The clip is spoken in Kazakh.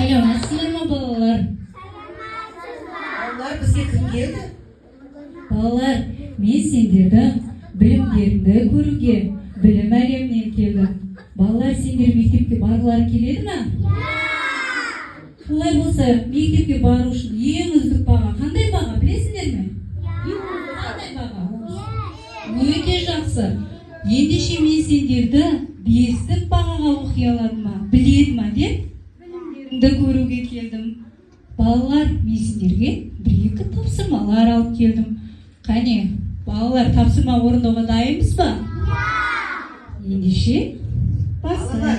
Саламатсыздар ма балалар? Балалар, бізге кім келді? Балалар, мен сендердің білімдеріңді көруге білім әлемінен келдім. Балалар, сендер мектепке барғылары келеді ме? Олай болса, мектепке бару үшін ең үздік баға қандай баға, білесіңдер ме? Қандай баға? Өте жақсы. Ендеше мен сендерді бестік бағаға оқи аладым ма, біледі ма деп білімдеріңді көруге келдім. Балалар, мен сендерге бір-екі тапсырмалар алып келдім. Қане, балалар, тапсырма орындауға дайынбыз ба? Ендеше, бастайық.